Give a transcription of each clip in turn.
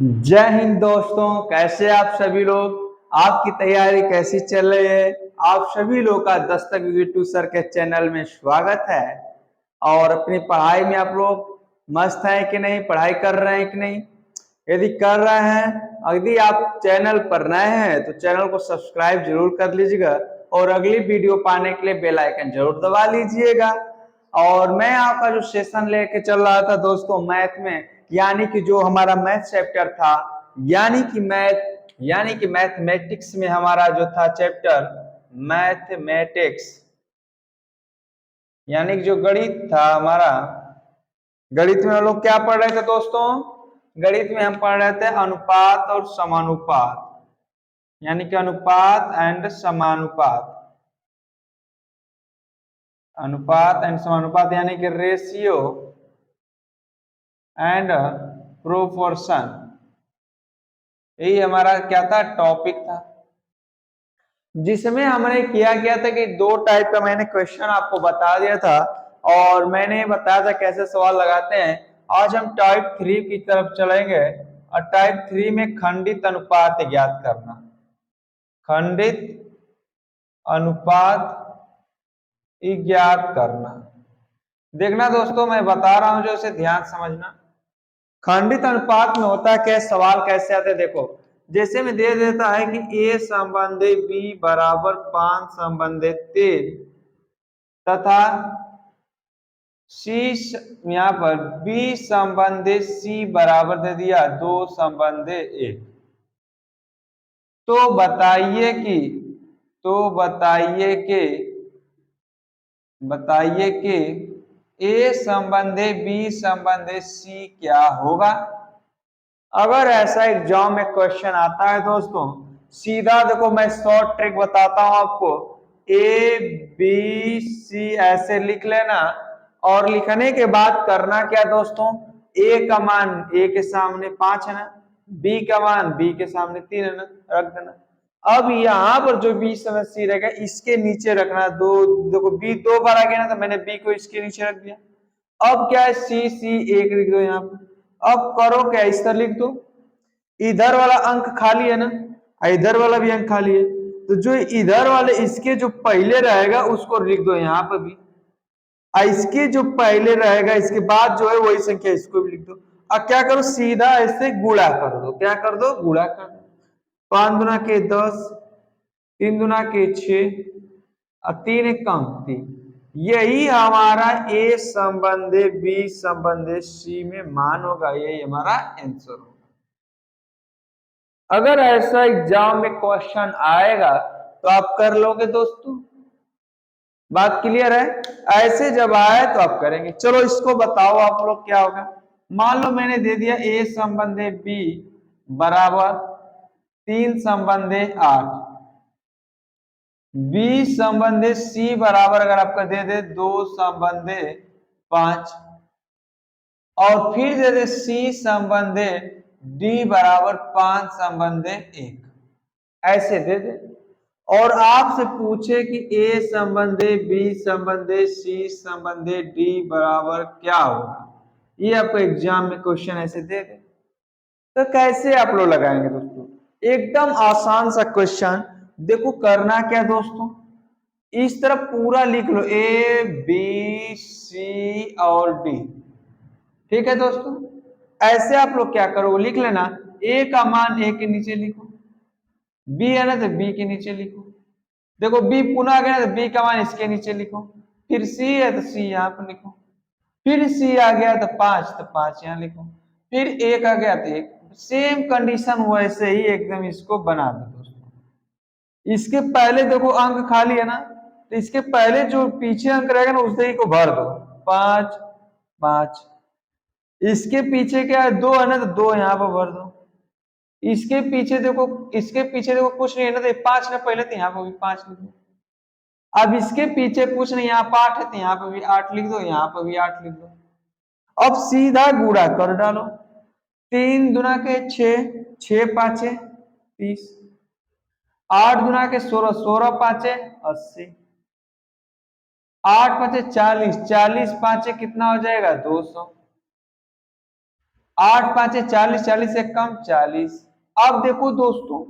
जय हिंद दोस्तों, कैसे आप सभी लोग। आपकी तैयारी कैसी चल रही है। आप सभी लोग का दस्तक यूट्यूब सर के चैनल में स्वागत है। और अपनी पढ़ाई में आप लोग मस्त हैं कि नहीं, पढ़ाई कर रहे हैं कि नहीं। यदि कर रहे हैं, यदि आप चैनल पर नए हैं तो चैनल को सब्सक्राइब जरूर कर लीजिएगा और अगली वीडियो पाने के लिए बेल आइकन जरूर दबा लीजिएगा। और मैं आपका जो सेशन लेके चल रहा था दोस्तों मैथ में, यानी कि जो हमारा मैथ चैप्टर था, यानी कि मैथमेटिक्स में हमारा जो था चैप्टर मैथमेटिक्स, यानी कि जो गणित था हमारा। गणित में हम लोग क्या पढ़ रहे थे दोस्तों। गणित में हम पढ़ रहे थे अनुपात और समानुपात, यानी कि अनुपात एंड समानुपात। अनुपात एंड समानुपात यानी कि रेशियो एंड प्रोपोर्शन, यही हमारा क्या था, टॉपिक था। जिसमें हमने किया गया था कि दो टाइप का मैंने क्वेश्चन आपको बता दिया था और मैंने बताया था कैसे सवाल लगाते हैं। आज हम टाइप 3 की तरफ चलेंगे और टाइप 3 में खंडित अनुपात ज्ञात करना। खंडित अनुपात ज्ञात करना। देखना दोस्तों, मैं बता रहा हूं जो इसे ध्यान समझना। खंडित अनुपात में होता है क्या, सवाल कैसे आते हैं देखो। जैसे में दे देता है कि a संबंधी b बराबर 5 संबंधी 3 तथा c यहाँ पर b संबंधी c बराबर दे दिया 2 संबंधी 1। तो बताइए कि बताइए कि a संबंधी b संबंधी c क्या होगा। अगर ऐसा एग्जाम में क्वेश्चन आता है दोस्तों, सीधा देखो मैं शॉर्ट ट्रिक बताता हूं आपको। ए बी सी ऐसे लिख लेना और लिखने के बाद करना क्या दोस्तों, ए का मान ए के सामने 5 है ना, बी का मान बी के सामने 3 है ना, रख देना। अब यहाँ पर जो बी समय सी रहेगा इसके नीचे रखना। दो देखो बी 2 बार आ गया ना, तो मैंने बी को इसके नीचे रख दिया। अब क्या है, सी सी 1 लिख दो यहाँ पे। अब करो क्या, इस तरह लिख दो। इधर वाला अंक खाली है ना, इधर वाला भी अंक खाली है, तो जो इधर वाले इसके जो पहले रहेगा उसको लिख दो यहाँ पर भी, इसके जो पहले रहेगा इसके बाद जो है वही संख्या इसको भी लिख दो। अब क्या करो, सीधा ऐसे गुणा कर दो। क्या कर दो, गुणा कर दो। 5 दुना के 10, 3 दुना के 6 और 3 एक कम 3। यही हमारा ए संबंधी बी संबंधी सी में मान होगा, यही हमारा आंसर होगा। अगर ऐसा एग्जाम में क्वेश्चन आएगा तो आप कर लोगे दोस्तों, बात क्लियर है। ऐसे जब आए तो आप करेंगे। चलो इसको बताओ आप लोग क्या होगा। मान लो मैंने दे दिया ए संबंधी बी बराबर 3 संबंधी 8, बी संबंधी सी बराबर अगर आपका दे दे 2 संबंधी 5, और फिर दे दे सी संबंधी डी बराबर 5 संबंधी 1, ऐसे दे दे। और आपसे पूछे कि ए संबंधी बी संबंधी सी संबंधी डी बराबर क्या होगा, ये आपको एग्जाम में क्वेश्चन ऐसे दे दे, तो कैसे आप लोग लगाएंगे दोस्तों। एकदम आसान सा क्वेश्चन। देखो करना क्या दोस्तों, इस तरफ पूरा लिख लो ए बी सी और डी। ठीक है दोस्तों, ऐसे आप लोग क्या करोगे, लिख लेना। ए का मान ए के नीचे लिखो, बी है ना तो बी के नीचे लिखो। देखो बी पुनः आ गया तो बी का मान इसके नीचे लिखो। फिर सी है तो सी यहाँ पर लिखो। फिर सी आ गया तो 5, तो 5 यहाँ लिखो। फिर एक आ गया तो 1। सेम कंडीशन वैसे ही एकदम इसको बना दो दोस्तों। इसके पहले देखो अंक खाली है ना, तो इसके पहले जो पीछे अंक रहेगा ना उसे ही को भर दो। 5 5। इसके पीछे क्या है, 2 है ना, तो 2 यहाँ पर भर दो। इसके पीछे देखो, कुछ नहीं है ना, तो 5 ना पहले, तो यहाँ पर भी 5 लिख दो। अब इसके पीछे कुछ नहीं, यहाँ 8 है तो यहाँ पर भी 8 लिख दो, यहाँ पर भी 8 लिख दो। अब सीधा गुणा कर डालो। 3 दुना के 6, 6 पांचे 30, 8 दुना के 16, 16 पांचे 80, 8 पांचे 40, 40 पांचे कितना हो जाएगा 200। 8 5 40, 40 से कम 40। अब देखो दोस्तों,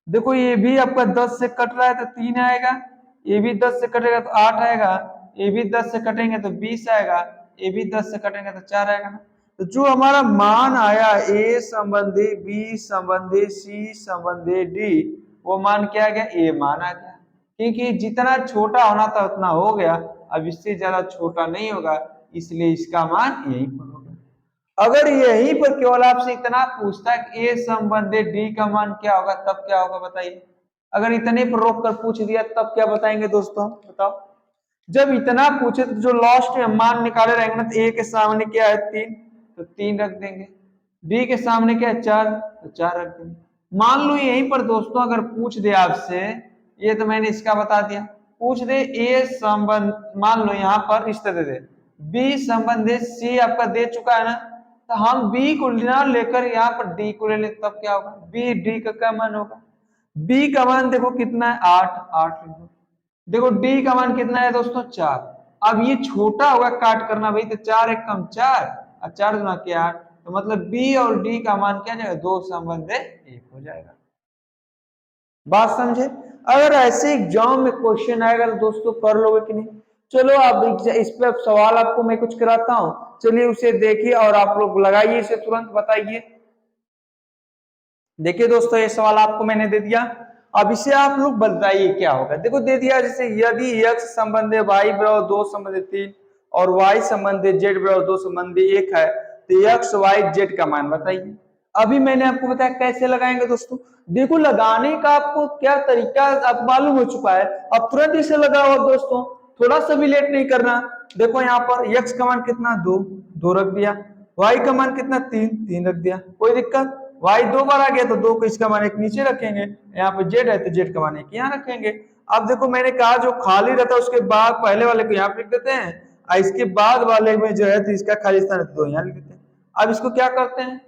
देखो ये भी आपका 10 से कट रहा है तो 3 आएगा, ये भी 10 से कटेगा तो 8 आएगा, ये भी 10 से कटेंगे तो 20 आएगा, ये भी 10 से कटेंगे तो 4 आएगा ना। तो जो हमारा मान आया ए संबंधी बी संबंधी सी संबंधी डी, वो मान क्या आ गया, ए मान आ गया, क्योंकि जितना छोटा होना था उतना हो गया, अब इससे ज्यादा छोटा नहीं होगा, इसलिए इसका मान यही पर होगा। अगर यहीं पर केवल आपसे इतना पूछता है कि ए संबंधी डी का मान क्या होगा, तब क्या होगा बताइए। अगर इतने पर रोक कर पूछ दिया तब क्या बताएंगे दोस्तों, बताओ। जब इतना पूछे तो जो लास्ट में मान निकाले रहेंगे ना, तो ए के सामने क्या है 3, तो 3 रख देंगे, बी के सामने क्या है 4, तो 4 रख देंगे। मान लो यहीं पर दोस्तों अगर पूछ दे आपसे, ये तो मैंने इसका बता दिया, पूछ दे ए संबंध, मान लो यहाँ पर इस तरह दे, बी संबंधित सी आपका दे चुका है ना, तो हम बी को ना लेकर यहाँ पर डी को ले ले, तब क्या होगा, बी डी का क्या मान होगा, बी का मान देखो कितना है 8, 8 लिख दो। देखो डी का मान कितना है दोस्तों 4। अब ये छोटा होगा काट करना भाई, तो 4 एक कम 4 और 4 गुना के 8, तो मतलब बी और डी का मान क्या जाएगा, 2 संबंध 1 हो जाएगा। बात समझे। अगर ऐसे एग्जाम में क्वेश्चन आएगा तो दोस्तों कर लोगे कि नहीं। चलो अब इस पे सवाल आपको मैं कुछ कराता हूं, चलिए उसे देखिए और आप लोग लगाइए इसे, तुरंत बताइए। देखिए दोस्तों ये सवाल आपको मैंने दे दिया, अब इसे आप लोग बताइए क्या होगा। देखो दे दिया, जैसे यदि x संबंध y बराबर 2 संबंध 3 और y संबंध z बराबर 2 संबंध 1 है, तो x y z का मान बताइए। अभी मैंने आपको बताया कैसे लगाएंगे दोस्तों। देखो लगाने का आपको क्या तरीका अब मालूम हो चुका है, अब तुरंत इसे लगाओ दोस्तों, थोड़ा सा भी लेट नहीं करना। देखो यहाँ पर x का मान कितना 2, 2 रख दिया, y का मान कितना 3, 3 रख दिया, कोई दिक्कत। y 2 बार आ गया तो 2 को इसका मान एक नीचे रखेंगे, यहाँ पे z है तो z का मान एक यहाँ रखेंगे। अब देखो मैंने कहा जो खाली रहता है उसके बाद पहले वाले को यहाँ पे लिख देते हैं, और इसके बाद वाले में जो है तो इसका खाली स्थान है तो 2 यहाँ लिख देते हैं। अब इसको क्या करते हैं,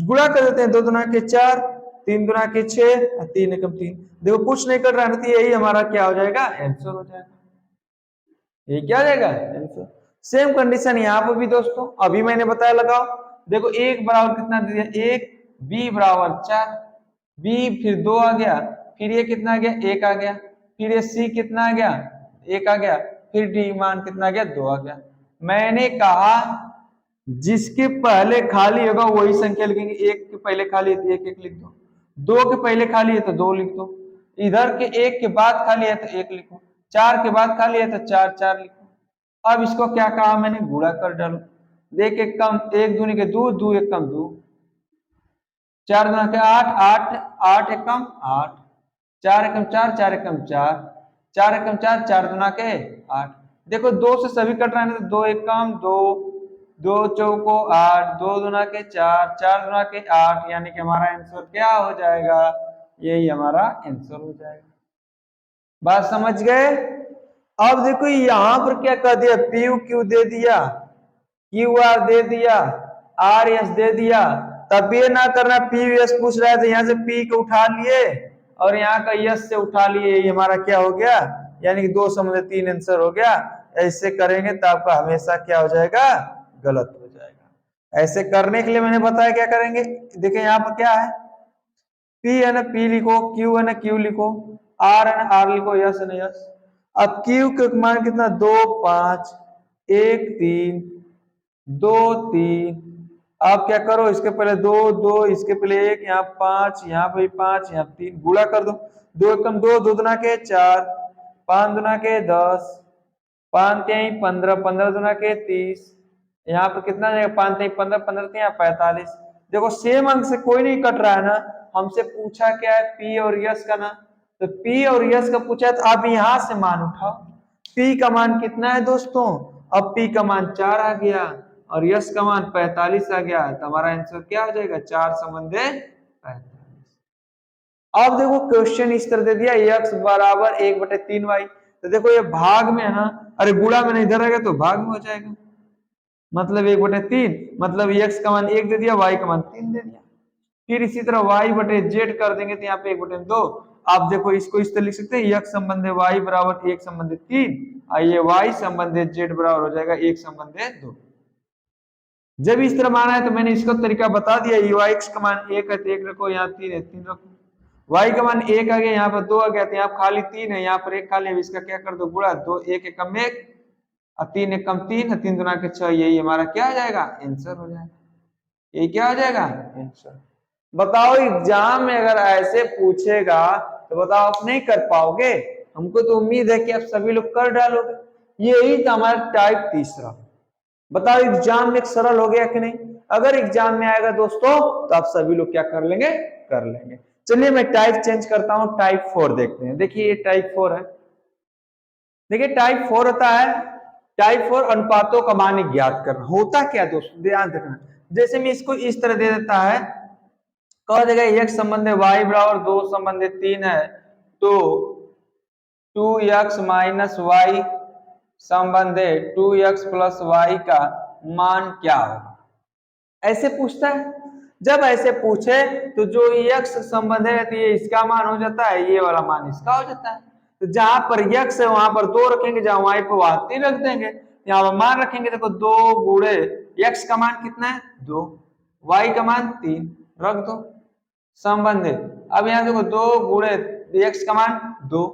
गुणा कर देते हैं, 2 दुना के 4, 3 दुना के 6, 3 एकम 3। देखो कुछ नहीं कर रहा है, यही हमारा क्या हो जाएगा, आंसर हो जाएगा। ये क्या हो जाएगा, आंसर। सेम कंडीशन यहाँ पर भी दोस्तों, अभी मैंने बताया लगाओ। देखो एक बराबर कितना दे दिया, 1, बी बराबर 4, बी फिर 2 आ गया, फिर ये कितना आ गया, 1 आ गया, फिर ये सी कितना आ गया, 1 आ गया, फिर डी मान कितना आ गया, 2 आ गया। मैंने कहा जिसके पहले खाली होगा वही संख्या लिखेंगे, 1 के पहले खाली है तो 1 1 लिख दो, 2 के पहले खाली है तो 2 लिख दो, इधर के 1 के बाद खाली है तो 1 लिखो, 4 के बाद खाली है तो 4 4 लिखो। अब इसको क्या कहा मैंने, गुणा कर डालो। देख एक कम, 1 दूनी के 2, 2 एक कम 2, 4 दुना के 8, 8 8 एक कम 8, 4 एकम 4, 4 एकम 4, 4 एकम 4, 4 दुना के 8। देखो 2 से सभी कट रहे हैं तो 2 एक कम 2, 2 चौको 8, 2 दुना के 4, 4 दुना के 8, यानी कि हमारा आंसर क्या हो जाएगा, यही हमारा आंसर हो जाएगा। बात समझ गए। अब देखो यहां पर क्या कर दिया, पी क्यू दे दिया, क्यू आर दे दिया, आर एस दे दिया। तब ये ना करना पी एस पूछ रहा है तो यहाँ से पी को उठा लिए और यहाँ का यस से उठा लिए, ये हमारा क्या हो गया, यानी कि 2 समझ 3 आंसर हो गया। ऐसे करेंगे तो आपका हमेशा क्या हो जाएगा, गलत हो जाएगा। ऐसे करने के लिए मैंने बताया क्या करेंगे, देखिए यहाँ पर क्या है, पी है ना पी लिखो, क्यू है ना क्यू लिखो, आर है ना आर लिखो, यस है ना यस। अब क्यू का मान कितना, 2 5 1 3 2 3। आप क्या करो, इसके पहले 2 2, इसके पहले 1, यहाँ 5, यहाँ पे 5, यहाँ 3, गुणा कर दो। 2 एकम 2, 2 दुना के 4, 5 दुना के 10, 5 3 15, 15 दुना के 30, यहाँ पे कितना जाएगा, 5 3 15, 15 3 45। देखो सेम अंक से कोई नहीं कट रहा है ना, हमसे पूछा क्या है, पी और यस का ना, तो पी और यस का पूछा तो आप यहां से मान उठाओ। पी का मान कितना है दोस्तों, अब पी का मान 4 आ गया और यस का मान 45 आ गया, तो हमारा आंसर क्या हो जाएगा, 4 समझे 45। अब देखो क्वेश्चन इस तरह दे दिया, x बराबर 1/3y, तो देखो ये भाग में है ना, अरे गुणा में इधर रहेगा तो भाग में हो जाएगा, मतलब 1/3, मतलब x का मान 1 दे दिया, y का मान 3 दे दिया। फिर इसी तरह y/z कर देंगे तो यहाँ पे 1/2। आप देखो इसको इस तरह लिख सकते हैं, x संबंध y बराबर 1 संबंध 3, और ये y संबंध z बराबर हो जाएगा 1 संबंध 2। जब इस तरह माना है तो मैंने इसका तरीका बता दिया। यू एक्स का मान 1 है तो 1 रखो, यहाँ 3 है 3 रखो, वाई का मान 1 आ गया, यहाँ पर 2 आ गया, तो यहाँ पर खाली 3 है, यहाँ पर 1 खाली है, इसका क्या कर दो गुणा, 2 1 एकम 1 और 3 एकम 3 और 3 दूना के 6, यही हमारा क्या हो जाएगा आंसर हो जाएगा। ये क्या हो जाएगा आंसर। बताओ एग्जाम में अगर ऐसे पूछेगा तो बताओ आप नहीं कर पाओगे? हमको तो उम्मीद है कि आप सभी लोग कर डालोगे। यही था हमारा टाइप तीसरा। बताओ एग्जाम में सरल हो गया कि नहीं? अगर एग्जाम में आएगा दोस्तों तो आप सभी लोग क्या कर लेंगे, कर लेंगे। चलिए मैं टाइप चेंज करता हूं, टाइप 4 देखते हैं। देखिए ये टाइप 4 है। देखिए टाइप 4 होता है, टाइप 4 अनुपातों का मान ज्ञात करना। होता क्या दोस्तों, ध्यान रखना। जैसे मैं इसको इस तरह दे देता है, कह देगा एक संबंध वाई बराबर 2 संबंध 3 है, तो 2x माइनस वाई संबंध 2x प्लस वाई का मान क्या होगा, ऐसे पूछता है। जब ऐसे पूछे तो जो x संबंध है तो ये इसका मान हो जाता है, ये वाला मान इसका हो जाता है। तो जहां पर x है वहां पर 2 रखेंगे, जहां y पर वहां 3 रख देंगे। यहाँ पर मान रखेंगे, देखो 2 गुणे x का मान कितना है 2, y का मान 3 रख दो संबंध। अब यहाँ देखो 2 गुणे x का मान 2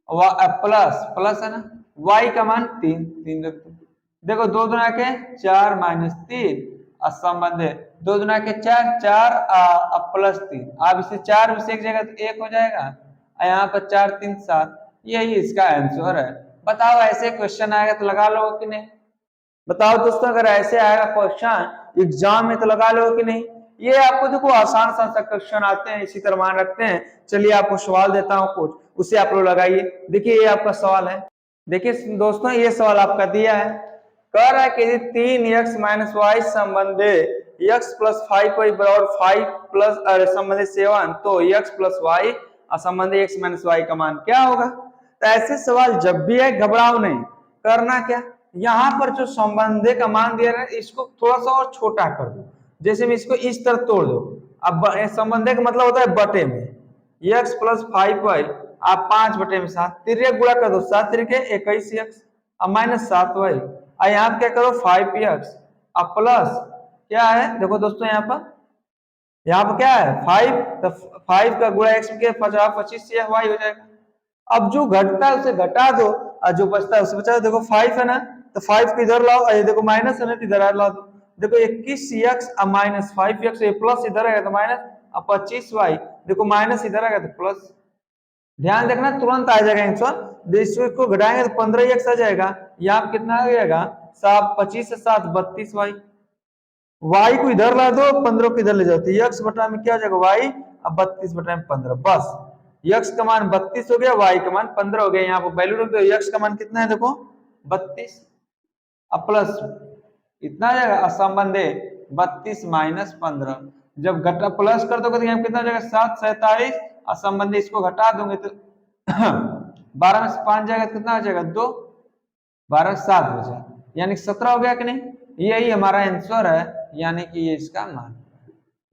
प्लस प्लस है ना, y का मान 3 3 रख दो। देखो 2 दूना के 4 माइनस 3 असंबंध है, 2 दूना के 4 4 प्लस 3। अब इसे 4 से एक जगह तो 1 हो जाएगा, यहाँ पर 4 3 7, यही इसका आंसर है। बताओ ऐसे क्वेश्चन आएगा तो लगा लो कि नहीं? बताओ दोस्तों अगर ऐसे आएगा क्वेश्चन एग्जाम में तो लगा लो कि नहीं? ये आपको देखो आसान सा क्वेश्चन आते हैं, इसी तरह मान रखते हैं। चलिए आपको सवाल देता हूं कुछ, उसे आप लोग लगाइए। देखिए ये आपका सवाल है। देखिए दोस्तों ये सवाल आपका दिया है, कह रहा है कि 3x माइनस वाई संबंध x प्लस 5 वाई बराबर 5 प्लस संबंध 7, तो x प्लस वाई संबंध x माइनस वाई का मान क्या होगा? तो ऐसे सवाल जब भी है घबराओ नहीं, करना क्या, यहाँ पर जो संबंध का मान दिया है इसको थोड़ा सा और छोटा कर दो। जैसे मैं इसको इस तरह तोड़ दो, अब संबंध का मतलब होता है बटे में, x प्लस 5 वाई आप 5 बटे में 7, तिर्यक गुणा कर दो, 7 तिरके 21x अब माइनस 7 वाई, और यहाँ क्या करो 5x अब प्लस क्या है, देखो दोस्तों यहाँ पर क्या है 5, तो 5 का गुणा x के 25 से y हो जाएगा। अब जो घटता है उसे घटा दो और जो बचता है उसे बचा दो। देखो 5 है ना, तो 5 को इधर लाओ, ये देखो माइनस है ना, इधर ला दो। देखो 21x अब माइनस 5x, ये प्लस इधर आएगा तो माइनस, अब 25y, देखो माइनस इधर आएगा तो प्लस। ध्यान देखना तुरंत आ जाएगा आंसर। इसको घटाएंगे तो 15x आ जाएगा, यहाँ कितना आ जाएगा 7, 25 से 7 32y। y को इधर ला दो, 15 को इधर ले जाओ, तो x बटा में क्या हो जाएगा y, अब 32 बटा में 15, बस x का मान 32 हो गया, y का मान 15 हो गया। यहाँ पर वैल्यू रख दो, x का मान कितना है देखो 32, अब प्लस इतना आ जाएगा असंबंध 32 माइनस 15, जब घटा प्लस कर दोगे तो यहाँ कितना हो जाएगा 7 47, असंबंधी इसको घटा दोगे तो 12 में से 5 जाएगा तो कितना हो जाएगा 2, 12 7 हो जाएगा, यानी 17 हो गया कि नहीं? यही हमारा आंसर है, यानी कि ये इसका मान।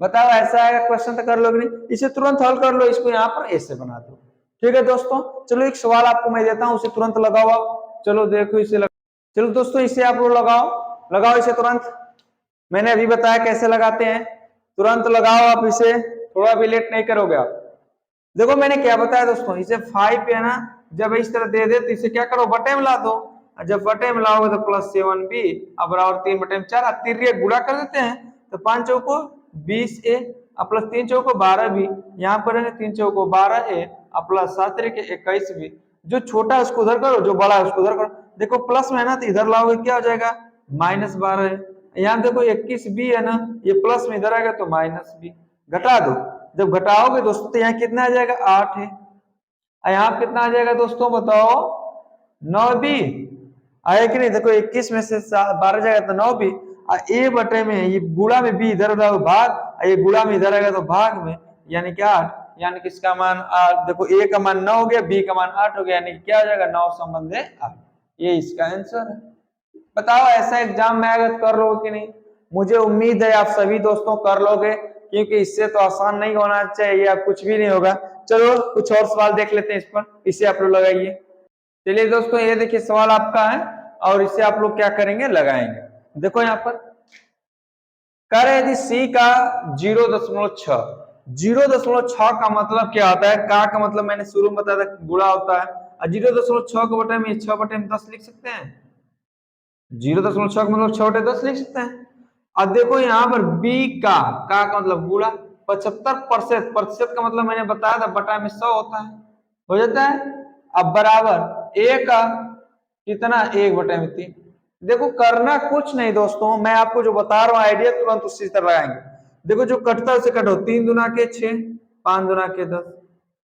बताओ ऐसा आएगा क्वेश्चन तो कर लो कि नहीं? इसे तुरंत हल कर लो, इसको यहाँ पर ऐसे बना दो। ठीक है दोस्तों, चलो एक सवाल आपको मैं देता हूं, उसे तुरंत लगाओ आप। चलो देखो इसे चलो दोस्तों इसे आप लोग लगाओ इसे तुरंत। मैंने अभी बताया कैसे लगाते हैं, तुरंत लगाओ आप इसे, थोड़ा भी लेट नहीं करोगे आप। देखो मैंने क्या बताया दोस्तों, इसे 5 है ना, जब इस तरह दे दे तो इसे क्या करो बटे में ला दो, जब बटे में लाओगे तो प्लस 7b अब बराबर 3 बटे में 4, तिर्यक गुणा कर देते हैं तो 5 चौको 20a अब प्लस 3 चौको 12b, यहाँ पर 3 चौको 12a अब प्लस 7 तिरके 21b। जो छोटा है उसको उधर करो, जो बड़ा है उसको उधर करो। देखो प्लस में है ना तो इधर लाओगे क्या हो जाएगा माइनस 12 है, यहाँ देखो 21b है ना, ये प्लस में इधर आएगा तो माइनस b, घटा दो। जब घटाओगे दोस्तों तो यहाँ कितना आ जाएगा 8 है, यहाँ कितना आ जाएगा दोस्तों बताओ 9b आया कि नहीं? देखो 21 में से 12 जाएगा तो 9b, ए बटे में ये गुणा में b इधर भाग, ये गुणा में इधर आएगा तो भाग में, यानी कि 8, यानी कि इसका मान देखो a का मान 9 हो गया, b का मान 8 हो गया, यानी क्या हो जाएगा 9 संबंध 8, ये इसका आंसर है। बताओ ऐसा एग्जाम में आएगा तो कर लोगे कि नहीं? मुझे उम्मीद है आप सभी दोस्तों कर लोगे, क्योंकि इससे तो आसान नहीं होना चाहिए, अब कुछ भी नहीं होगा। चलो कुछ और सवाल देख लेते हैं इस पर, इसे आप लोग लगाइए। चलिए दोस्तों ये देखिए सवाल आपका है और इसे आप लोग क्या करेंगे लगाएंगे। देखो यहाँ पर कह रहे यदि सी का 0.6, 0.6 का मतलब क्या होता है, का मतलब मैंने शुरू में बताया था गुणा होता है, और 0.6 को बटे में 6/10 लिख सकते हैं। 0.6 का मतलब 6/10 लिख सकते हैं। अब देखो यहाँ पर बी का मतलब गुणा 75%, प्रतिशत का मतलब मैंने बताया था बटा में 100 होता है, हो जाता है। अब बराबर ए का कितना, 1/3। देखो करना कुछ नहीं दोस्तों, मैं आपको जो बता रहा हूँ आइडिया तुरंत उसी तरह लगाएंगे। देखो जो कटता है उसे कटो, 3 दूना के 6, 5 दूना के 10,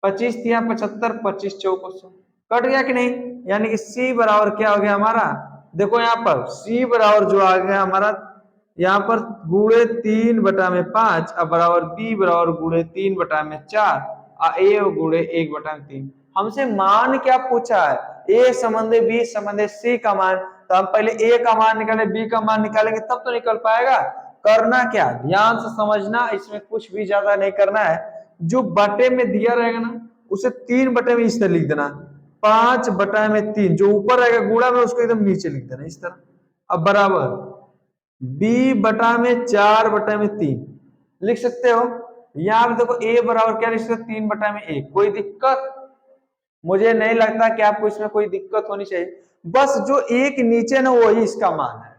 25 तिया 75, 25 चौको 100, कट गया कि नहीं। यानी कि सी बराबर क्या हो गया हमारा, देखो यहाँ पर सी बराबर जो आ गया हमारा, यहाँ पर गुणे 3/5 और बराबर बी बराबर गुणे 3/4 और ए गुणे 1/3। हमसे मान क्या पूछा है, ए संबंधी बी संबंधी सी का मान, तो हम पहले ए का मान निकाले, बी का मान निकालेंगे तब तो निकल पाएगा। करना क्या, ध्यान से समझना, इसमें कुछ भी ज्यादा नहीं करना है। जो बटे में दिया रहेगा ना उसे 3 बटे में इस तरह लिख देना, 5/3, जो ऊपर रहेगा गुणा में उसको एकदम नीचे लिख देना इस तरह। अब बराबर बी बटा में 4/3 लिख सकते हो। यहां पे देखो ए बराबर क्या लिख सकते हो, 3/1। कोई दिक्कत, मुझे नहीं लगता कि आपको इसमें कोई दिक्कत होनी चाहिए। बस जो एक नीचे ना वही इसका मान है,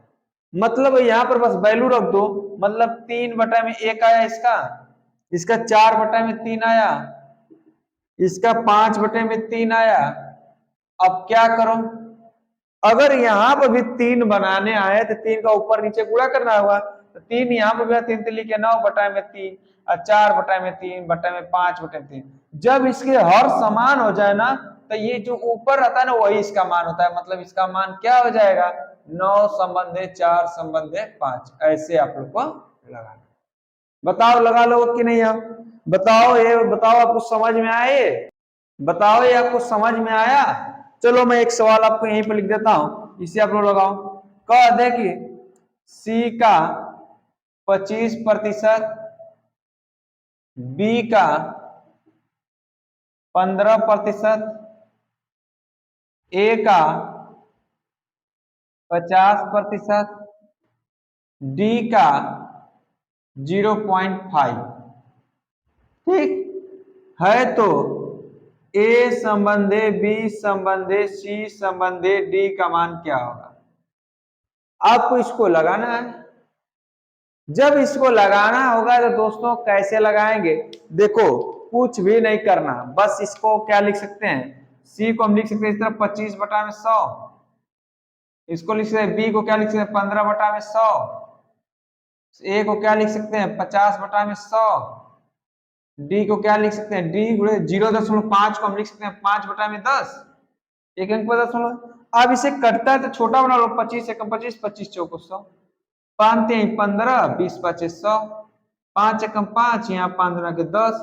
मतलब यहाँ पर बस वैल्यू रख दो, मतलब 3/1 आया इसका, इसका 4/3 आया, इसका 5/3 आया। अब क्या करो, अगर यहाँ पर भी 3 बनाने आए तो 3 का ऊपर नीचे गुणा करना होगा, तो 3 यहाँ पर भी 3 लिखे 9/3 और 4/3 बटे में 5/3। जब इसके हर समान हो जाए ना तो ये जो ऊपर रहता है ना वही इसका मान होता है, मतलब इसका मान क्या हो जाएगा, 9/4/5। ऐसे आप लोग को लगाना। बताओ लगा लो कि नहीं, आप बताओ, ये बताओ आपको समझ में आए, बताओ ये आपको समझ में आया। चलो मैं एक सवाल आपको यहीं पर लिख देता हूं, इसे आप लोग लगाओ। कह दे कि सी का 25%, बी का 15%, ए का 50%, डी का 0.5 ठीक है। तो ए संबंधे बी संबंधे सी संबंधे डी का मान क्या होगा, आपको इसको लगाना है। जब इसको लगाना होगा तो दोस्तों कैसे लगाएंगे, देखो कुछ भी नहीं करना, बस इसको क्या लिख सकते हैं, सी को हम लिख सकते हैं इस तरह 25/100, इसको लिख सकते हैं, बी को क्या लिख सकते हैं 15/100, ए को क्या लिख सकते हैं 50/100, डी को क्या लिख सकते हैं, डी गुणे 0.5 को हम लिख सकते हैं 5/10, एक अंक पर 10। अब इसे कटता है तो छोटा बना लो, 25 एकम 25, 25 चौको 100, 5 3 15, 20 5 100, 5 एकम 5, यहाँ 5 दूना के 10,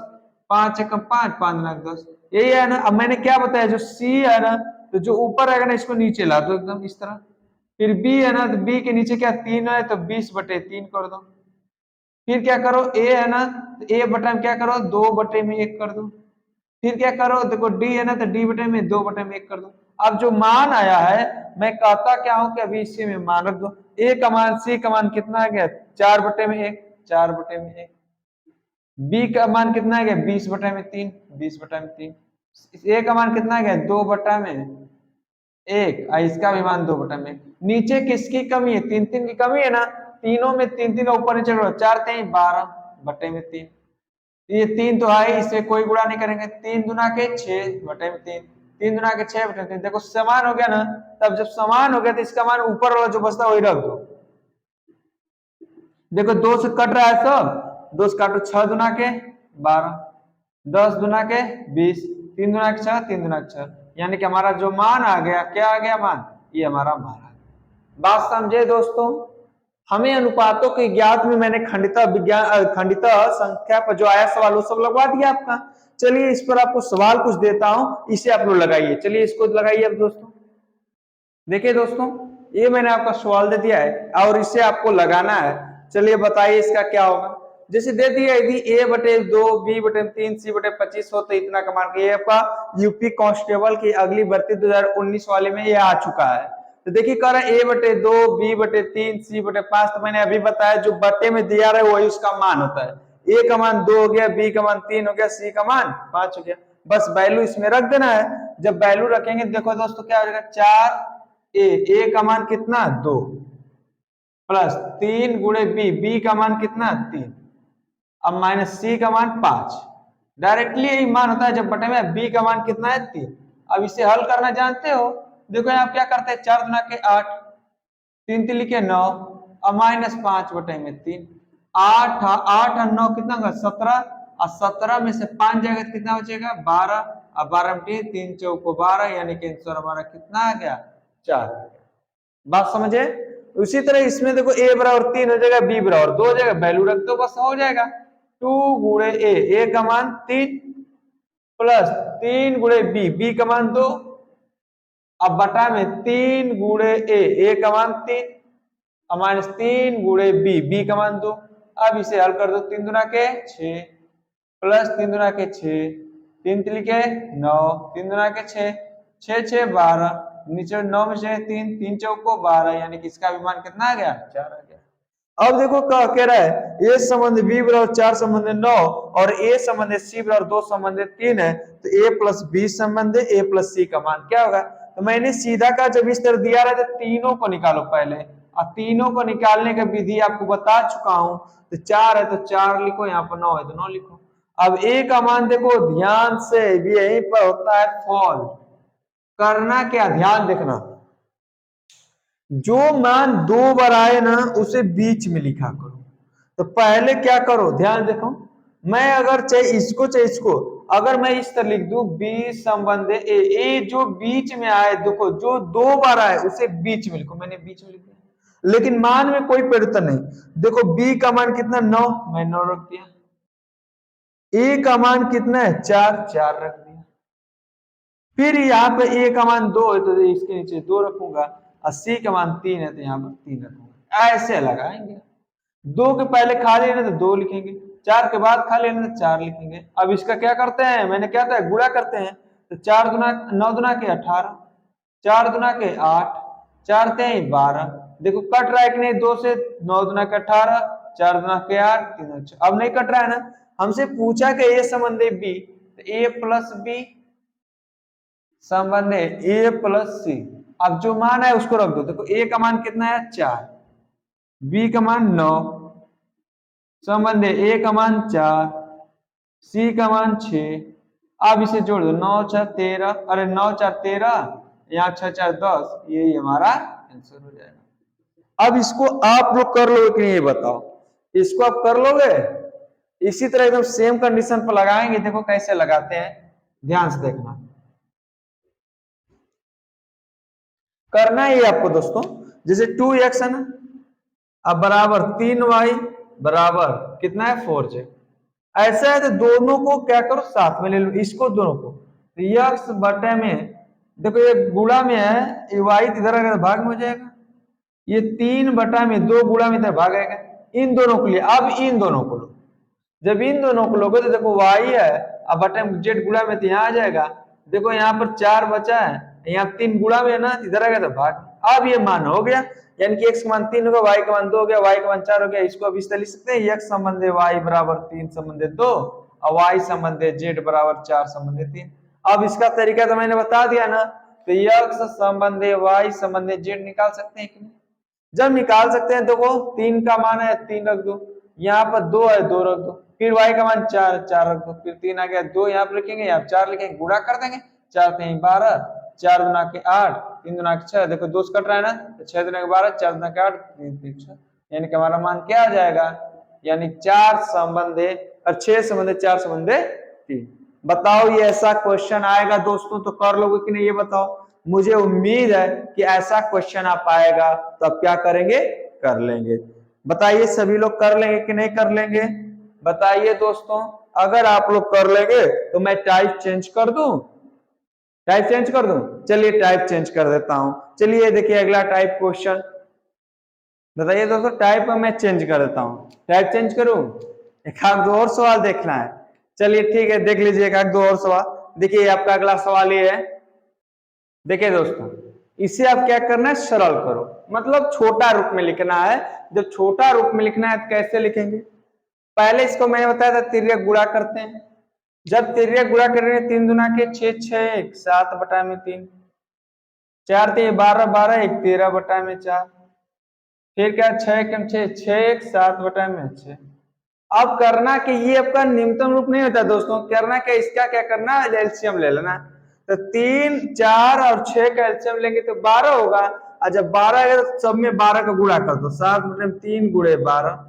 5 एकम 5, 5 दूना के 10, यही है ना। अब मैंने क्या बताया, जो सी है ना तो जो ऊपर रहेगा ना इसको नीचे ला दो एकदम इस तरह, फिर बी है ना तो बी के नीचे क्या 3 है तो 20/3 कर दो, फिर क्या करो ए है ना तो ए बटे में क्या करो 2/1 कर दो, फिर क्या करो देखो डी है ना तो डी बटे में 2/1 कर दो। अब जो मान आया है मैं कहता क्या हूं कि अभी इसी में मान रख दो, ए का मान सी का मान कितना आ गया 4/1, 4/1, बी का मान कितना आ गया 20/3, 20/3, ए का मान कितना आ गया 2/1 और इसका भी मान 2/1। नीचे किसकी कमी है, 3 3 की कमी है ना, तीनों में 3 3 का ऊपर नीचे करो, 4 3 12/3, ये 3 तो है, इससे कोई गुणा नहीं करेंगे, 3 दूना के 6/3, 3 दूना के 6/3। देखो समान हो गया ना, तब जब समान हो गया तो इसका मान ऊपर वाला जो बचता है वही रख दो। देखो 2 से कट रहा है सब, 2 से काटो 6 दूना के 12, 10 दूना के 20, 3 दूना के 6, 3 दूना के 6, यानी कि हमारा जो मान आ गया, क्या आ गया मान, ये हमारा मान आ गया। बात समझे दोस्तों। हमें अनुपातों के ज्ञात में मैंने खंडिता विज्ञान खंडिता संख्या पर जो आया सवाल वो सब लगवा दिया आपका। चलिए इस पर आपको सवाल कुछ देता हूं, इसे आप लोग लगाइए, चलिए इसको लगाइए अब दोस्तों। देखिए दोस्तों ये मैंने आपका सवाल दे दिया है और इसे आपको लगाना है। चलिए बताइए इसका क्या होगा। जैसे दे दिया यदि a/2 b/3 c/25 हो तो इतना का मान, ये आपका यूपी कांस्टेबल की अगली भर्ती 2019 वाले में ये आ चुका है। तो देखिए कह रहा है a/2, b/3, c/5। तो मैंने अभी बताया जो बटे में दिया रहा है वही उसका मान होता है। a का मान 2 हो गया, b का मान 3 हो गया, c का मान 5 हो गया। बस वैल्यू इसमें रख देना है। जब वैल्यू रखेंगे देखो दोस्तों क्या हो जाएगा, 4a का मान कितना 2 प्लस 3 गुणे b का मान कितना 3, अब माइनस c का मान 5। डायरेक्टली यही मान होता है जब बटे में b का मान कितना है 3। अब इसे हल करना जानते हो। देखो यहाँ क्या करते हैं, 4 गुना के 8, 3 3 लिखे 9, अब माइनस 5 बटे में 3। 8 8 और 9 कितना होगा 17, और 17 में से 5 जाएगा तो कितना बचेगा 12, अब 12 में 3 चौको 12, यानी कि आंसर हमारा कितना आ गया 4। बात समझे। उसी तरह इसमें देखो a बराबर 3 हो जाएगा, b बराबर 2 हो जाएगा, वैल्यू रख दो बस हो जाएगा। 2 गुणे a का मान 3 प्लस 3 गुणे b का मान 2, अब बटा में 3 गुणे a का मान 3 और माइनस 3 गुणे b का मान 2। अब इसे हल कर दो, 3 दुना के 6 प्लस 3 दुना के 6, 3 3 के 9, 3 दुना के 6, 6 6 12, नीचे 9 में से 3, 3 चौको 12, यानी कि इसका भी मान कितना आ गया 4 आ गया। अब देखो क्या कह रहा है, a संबंध b बराबर 4 संबंध 9 और a संबंध c बराबर 2 संबंध 3 है, तो a प्लस b संबंध a प्लस c का मान क्या होगा। तो मैंने सीधा का जब इस तरह दिया रहा था तीनों को निकालो पहले, और तीनों को निकालने का विधि आपको बता चुका हूं। तो 4 है तो 4 लिखो, यहाँ पर 9 है तो 9 लिखो। अब a का मान देखो ध्यान से, यहीं पर होता है फॉल। करना क्या, ध्यान देखना, जो मान 2 बार आए ना उसे बीच में लिखा करो। तो पहले क्या करो, ध्यान देखो, मैं अगर चाहे इसको, अगर मैं इस तरह लिख दूं b संबंध a जो बीच में आए, देखो जो 2 बार आए उसे बीच में लिखो, मैंने बीच में लिख दिया, लेकिन मान में कोई परिवर्तन नहीं। देखो b का मान कितना 9, मैं 9 रख दिया, a का मान कितना है 4, 4 रख दिया। फिर यहाँ पे a का मान 2 है तो इसके नीचे 2 रखूंगा, और c का मान 3 है तो यहाँ पर 3 रखूंगा। ऐसे लगाएंगे, 2 के पहले खा लेना तो 2 लिखेंगे, 4 के बाद खा लेना तो 4 लिखेंगे। अब इसका क्या करते हैं, मैंने क्या था गुणा करते हैं, तो 4 दुना 9 दुना के 18, 4 दुना के 8, 4 3 12। देखो कट रहा है कि नहीं, 2 से 9 दुना के 18, 4 दुना के 8, 3 6। अब नहीं कट रहा है ना, हमसे पूछा कि a संबंध b, तो a प्लस b संबंध a प्लस c। अब जो मान है उसको रख दो। देखो a का मान कितना है 4, b का मान 9, संबंध a का मान 4, c का मान 6। अब इसे जोड़ दो, 9 6 13, अरे 9 4 13, यहाँ 6 4 10, यही हमारा आंसर हो जाएगा। अब इसको आप लोग कर लोगे कि नहीं ये बताओ, इसको आप कर लोगे। इसी तरह एकदम सेम कंडीशन पर लगाएंगे, देखो कैसे लगाते हैं, ध्यान से देखना। करना है ये आपको दोस्तों, जैसे 2x है ना, अब बराबर 3y बराबर कितना है 4j। ऐसा है तो दोनों को क्या करो साथ में ले लो, इसको दोनों को, तो x बटे में, देखो ये गुणा में है, ये y इधर आएगा तो भाग में हो जाएगा, ये 3 बटा में 2 गुणा में इधर भाग आएगा। इन दोनों को लिए, अब इन दोनों को लो, जब इन दोनों को लोगे तो देखो y है, अब बटे में z गुणा में तो यहाँ आ जाएगा। देखो यहाँ पर 4 बचा है, यहाँ 3 गुणा में है ना, इधर आ गया तो भाग। अब ये मान हो गया, यानी कि x का मान 3 होगा, y का मान 2 हो गया, y का मान 4 हो गया। इसको अब इस तरह लिख सकते हैं, x संबंध y बराबर 3 संबंध 2 और y संबंध z बराबर 4 संबंध 3। अब इसका तरीका तो मैंने बता दिया ना, तो x संबंध y संबंध z निकाल सकते हैं कि नहीं। जब निकाल सकते हैं देखो 3 का मान है 3 रख दो, यहाँ पर 2 है 2 रख दो, फिर y का मान 4 4 रख दो, फिर 3 आ गया 2 यहाँ पर लिखेंगे, यहाँ 4 लिखेंगे, गुणा कर देंगे, 4 3 12, 4 दुना के 8, 3 दुना के 6, देखो 2 कट रहा है ना, तो 6 दुना के 12, 4 दुना के 8, 3 3 6, यानी कि हमारा मान क्या आ जाएगा, यानी 4 संबंध और 6 संबंध 4 संबंध 3। बताओ ये ऐसा क्वेश्चन आएगा दोस्तों तो कर लोगे कि नहीं ये बताओ। मुझे उम्मीद है कि ऐसा क्वेश्चन आ पाएगा, तो अब क्या करेंगे, कर लेंगे। बताइए सभी लोग कर लेंगे कि नहीं कर लेंगे, बताइए दोस्तों। अगर आप लोग कर लेंगे तो मैं टाइप चेंज कर दूं, टाइप चेंज कर दूं, चलिए टाइप चेंज कर देता हूं। चलिए देखिए अगला टाइप क्वेश्चन, बताइए दोस्तों, टाइप मैं चेंज कर देता हूं, टाइप चेंज करूं, एक आध दो और सवाल देखना है। चलिए ठीक है, देख लीजिए एक आध दो और सवाल। देखिए आपका अगला सवाल ये है, देखिए दोस्तों, इसे अब क्या करना है, सरल करो, मतलब छोटा रूप में लिखना है। जब छोटा रूप में लिखना है तो कैसे लिखेंगे, पहले इसको मैंने बताया था तिर्यक गुणा करते हैं। जब तिर्यक गुणा करेंगे 3 दूना के 6, 6 1 7 बटा में 3, 4 3 12 12 1 13 बटा में 4, फिर क्या 6 कम 6 6 1 7 बटा में 6। अब करना कि ये आपका निम्नतम रूप नहीं होता दोस्तों, करना क्या, इसका क्या करना है, एलसीएम ले लेना। तो 3 4 और 6 का एलसीएम लेंगे तो 12 होगा, और जब 12 आएगा तो सब में 12 का गुणा कर दो, 7 बटे में 3 गुणे 12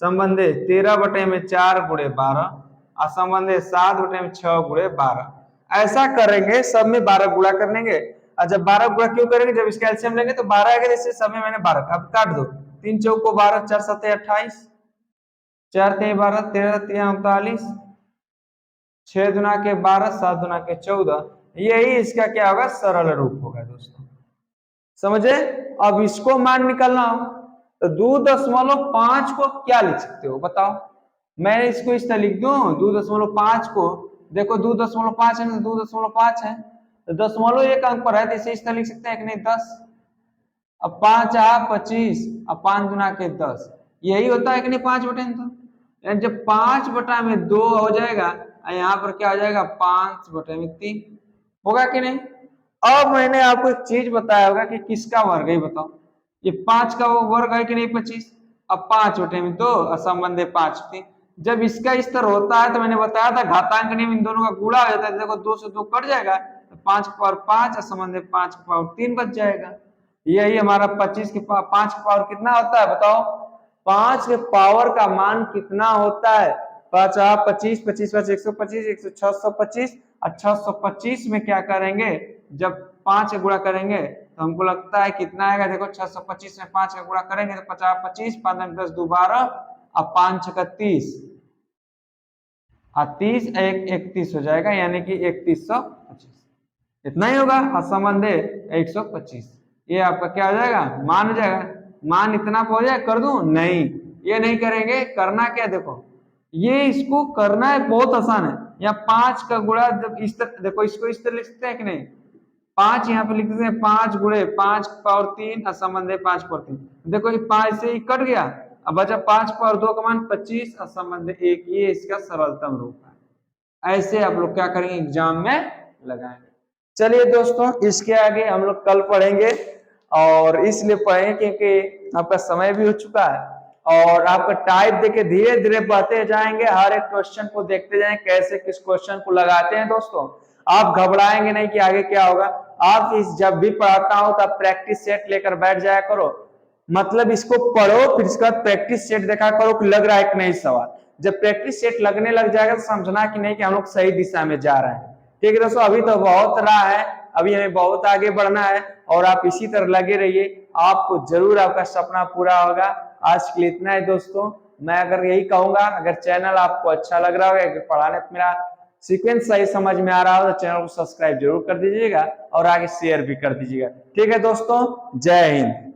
संबंधे 13 बटे में 4 गुणे 12 और संबंधे 7 बटे में 6 गुणे 12। ऐसा करेंगे, सब में 12 गुणा कर लेंगे। और जब 12 गुणा क्यों करेंगे, जब इसका एलसीएम लेंगे तो 12 आएगा, जैसे सब में मैंने 12 अब काट दो, 3 चौक को 12 4 7 28, 4 3 12 13 3 39, 6 दुना के 12 7 दुना के 14, यही इसका क्या होगा, सरल रूप होगा दोस्तों, समझे। अब इसको मान निकालना हो तो 2.5 को क्या लिख सकते हो बताओ, मैं इसको इस तरह लिख दूं, 2.5 को देखो 2.5 है ना, 2.5 है तो 1 अंक पर है तो इसे इस तरह लिख सकते हैं कि नहीं 10, अब 5 आ 25, अब 5 गुना के 10, यही होता है कि नहीं 5 बटे में, तो जब 5 बटा में 2 हो जाएगा, यहाँ पर क्या हो जाएगा 5 बटे में 3 होगा कि नहीं। अब मैंने आपको एक चीज बताया होगा कि किसका वर्ग है बताओ, ये 5 का वो वर्ग है कि नहीं 25, अब 5 बटे में 2 और संबंध 5 3। जब इसका इस तरह होता है तो मैंने बताया था घातांक नियम, इन दोनों का गुणा हो जाता है, देखो 2 से 2 कट जाएगा तो 5 की पावर 5 और संबंध 5 की पावर 3 बच जाएगा। यही हमारा 25 की 5 की पावर कितना होता है बताओ, 5 के पावर का मान कितना होता है, 5 25 25 5 125 625 और 625 में क्या करेंगे, जब 5 गुणा करेंगे तो हमको लगता है कितना आएगा, देखो 625 में 5 का गुणा करेंगे तो 50 25 5 10 2 12 और 5 6 30 और 30 1 31 हो जाएगा, यानी कि 3125 इतना ही होगा, और संबंध 125, ये आपका क्या हो जाएगा, मान हो जाएगा। मान इतना हो जाए कर दूं, नहीं ये नहीं करेंगे, करना क्या देखो, ये इसको करना है बहुत आसान है, या 5 का गुणा जब इस तरह, देखो इसको इस तरह लिख सकते हैं कि नहीं, 5 यहाँ पे लिख सकते हैं 5 गुणे 5 पावर 3 और संबंध 5 पावर 3, देखो ये 5 से ही कट गया, अब बचा 5 पावर 2 का मान 25 और संबंध 1, ये इसका सरलतम रूप है। ऐसे आप लोग क्या करेंगे, एग्जाम में लगाएंगे। चलिए दोस्तों, इसके आगे हम लोग कल पढ़ेंगे, और इसलिए पढ़ेंगे क्योंकि आपका समय भी हो चुका है और आपका टाइप देके धीरे धीरे बढ़ते जाएंगे, हर एक क्वेश्चन को देखते जाएंगे कैसे किस क्वेश्चन को लगाते हैं दोस्तों। आप घबराएंगे नहीं कि आगे क्या होगा, आप इस जब भी पढ़ाता हो तो आप प्रैक्टिस सेट लेकर बैठ जाया करो, मतलब इसको पढ़ो फिर इसके बाद प्रैक्टिस सेट देखा करो कि लग रहा है कि नहीं सवाल। जब प्रैक्टिस सेट लगने लग जाएगा तो समझना कि नहीं कि हम लोग सही दिशा में जा रहे हैं। ठीक है दोस्तों, अभी तो बहुत रहा है, अभी हमें बहुत आगे बढ़ना है और आप इसी तरह लगे रहिए, आपको जरूर आपका सपना पूरा होगा। आज के लिए इतना है दोस्तों, मैं अगर यही कहूंगा, अगर चैनल आपको अच्छा लग रहा होगा, अगर पढ़ाने मेरा सीक्वेंस सही समझ में आ रहा हो तो चैनल को सब्सक्राइब जरूर कर दीजिएगा और आगे शेयर भी कर दीजिएगा। ठीक है दोस्तों, जय हिंद।